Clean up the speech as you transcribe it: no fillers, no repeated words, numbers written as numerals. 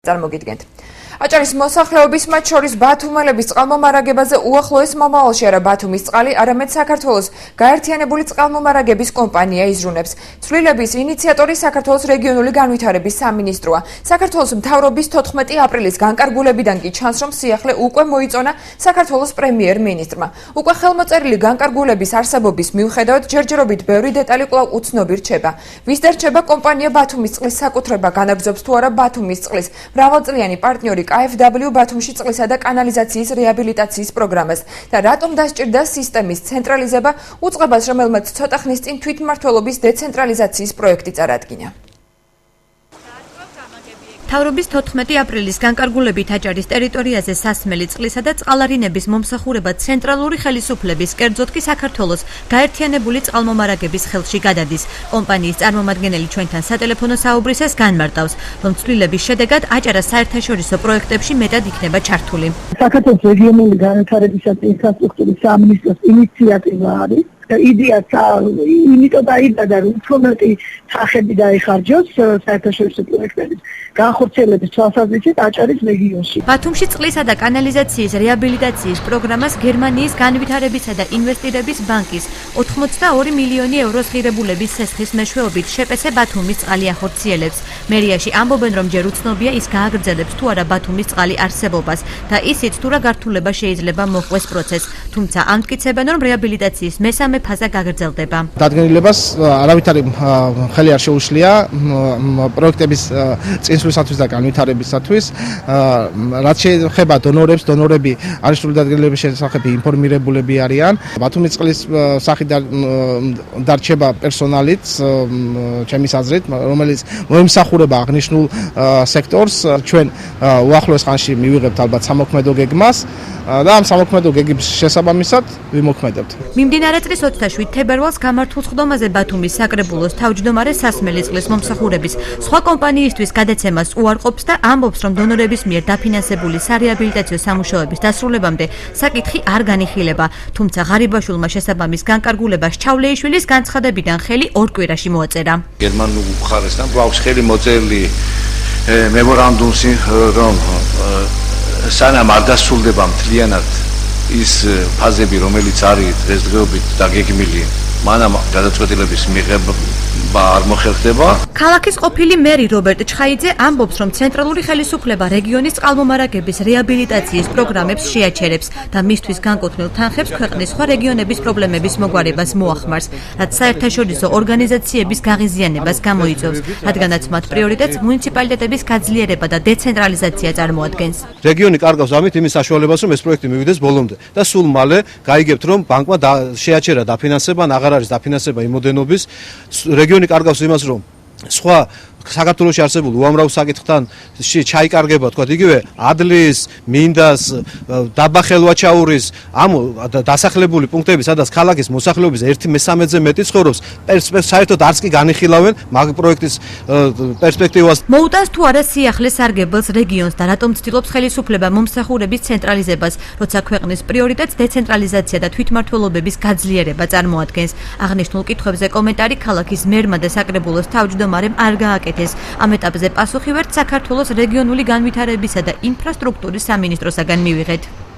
წარმოგიდგენთ. აჭარის მოსახლეობის მათ შორის ბათუმელების წყალმომარაგებაზე უახლოეს მომავალში არა ბათუმის წყალი, არამედ საქართველოს გაერთიანებული წყალმომარაგების კომპანია იზრუნებს. ცვლილების ინიციატორი საქართველოს რეგიონული განვითარების სამინისტროა. საქართველოს მთავრობის 14 აპრილის განკარგულებიდან კი ჩანს, რომ სიახლე უკვე მოიწონა საქართველოს პრემიერ-მინისტრმა. უკვე ხელმოწერილი განკარგულების არსებობის მიუხედავად ჯერჯერობით ბევრი დეტალი კვლავ უცნობი რჩება. ვის დარჩება კომპანია ბათუმის წყლის საკუთრება განაგრძობს თუ არა ბათუმის წყლის მრავალწლიანი პარტნიორი KfW ბათუმში წყლისა და კანალიზაციის რეაბილიტაციის პროგრამას და რატომ დასჭირდა სისტემის ცენტრალიზება უწყებას, რომელმაც ცოტა ხნის წინ თვითმმართველობის დეცენტრალიზაციის პროექტი წარადგინა. მთავრობის 14 აპრილის განკარგულებით აჭარის ტერიტორიაზე სასმელი წყლისა და წყალარინების მომსახურება ცენტრალური ხელისუფლების, კერძოდ კი საქართველოს გაერთიანებული წყალმომარაგების ხელში გადადის. კომპანიის წარმომადგენელი ჩვენთან სატელეფონო საუბრისას განმარტავს, რომ ცვლილების შედეგად აჭარა საერთაშორისო პროექტებში მეტად იქნება ჩართული. საქართველოს რეგიონული განვითარებისა და ინფრასტრუქტურის სამინისტროს ინიციატივა არის. იდეაც იმიტომ დაიბადა, რომ უფრო მეტი სახები დაიხარჯოს საერთაშორისო პროექტების განხორციელების თვალსაზრისით აჭარის რეგიონში. ბათუმში წყლისა და კანალიზაციის რეაბილიტაციის პროგრამას გერმანიის განვითარებისა და ინვესტირების ბანკის 82 მილიონი ევროს ღირებულების სესხის მეშვეობით შპს ბათუმის წყალი ახორციელებს. მერიაში ამბობენ, რომ ჯერ უცნობია ის გააგრძელებს თუ არა ბათუმის წყალი არსებობას და ისიც თუ რა გართულება შეიძლება მოჰყვეს პროცესს. თუმცა ამტკიცებენ, რომ რეაბილიტაციის მესამე ფაზა გაგრძელდება. დადგენილებას არავითარი ხელი არ შეუშლია პროექტების წინსვლისათვის და განვითარებისათვის. რაც შეეხება დონორებს, დონორები არჩეული დადგენილების შესახებ ინფორმირებულები არიან. ბათუმის წყლის სახით დარჩება პერსონალიც, ჩემის აზრით, რომელიც მოემსახურება აღნიშნულ სექტორს. ჩვენ უახლოეს ხანში მივიღებთ ალბათ სამოქმედო გეგმას და ამ სამოქმედო გეგმის შესაბამისად ვიმოქმედებთ. მიმდინარე წლის 27 თებერვალს გამართულ სხდომაზე ბათუმის საკრებულოს თავმჯდომარე სასმელი წყლის მომსახურების სხვა კომპანიისთვის გადაცემას უარყოფს და ამბობს, რომ დონორების მიერ დაფინანსებული სარეაბილიტაციო სამუშაოების დასრულებამდე საკითხი არ განიხილება. თუმცა ღარიბაშვილმა შესაბამის განკარგულებას ჩავლეიშვილის განცხადებიდან ხელი 2 კვირაში მოაწერა. გერმანულ მხარესთან გვაქვს ხელი მოწერილი მემორანდუმში, რომ სანამ არ დასრულდება მთლიანად ის ფაზები, რომელიც არის დღესდღეობით დაგეგმილი, მანამ გადაწყვეტილების მიღება არ მოხერხდება. ქალაქის ყოფილი მერი რობერტ ჩხაიძე ამბობს, რომ ცენტრალური ხელისუფლება რეგიონის წყალმომარაგების რეაბილიტაციის პროგრამებს შეაჩერებს და მისთვის განკუთვნილ თანხებს ქვეყნის სხვა რეგიონების პრობლემების მოგვარებას მოახმარს, რაც საერთაშორისო ორგანიზაციების გაღიზიანებას გამოიწვევს, რადგანაც მათ პრიორიტეტს მუნიციპალიტეტების გაძლიერება და დეცენტრალიზაცია წარმოადგენს. რეგიონი კარგავს ამით იმის საშუალებას, რომ ეს პროექტი მივიდეს ბოლომდე და სულ მალე გაიგებთ, რომ ბანკმა შეაჩერა დაფინანსება, აღარ არის დაფინანსება იმოდენობის. რეგიონი კარგავს იმას, რომ სხვა საქართველოში არსებულ უამრავ საკითხთან ჩაიკარგება, თქვა იგივე ადლის, მინდას, დაბა ხელვაჩაურის ამ დასახლებული პუნქტები, სადაც ქალაქის მოსახლეობის 1/3-ზე მეტი ცხოვრობს, საერთოდ არც კი განიხილავენ მაგ პროექტის პერსპექტივას. მოუტანს თუ არა სიახლე სარგებელს რეგიონს და რატომ ცდილობს ხელისუფლება მომსახურების ცენტრალიზებას, როცა ქვეყნის პრიორიტეტს დეცენტრალიზაცია და თვითმმართველობების გაძლიერება წარმოადგენს. აღნიშნულ კითხვებზე კომენტარი ქალაქის მერმა და საკრებულოს თავმჯდომარემ არ გააკეთა. ამ ეტაპზე პასუხი ვერც საქართველოს რეგიონული განვითარებისა და ინფრასტრუქტურის სამინისტროსაგან მივიღეთ.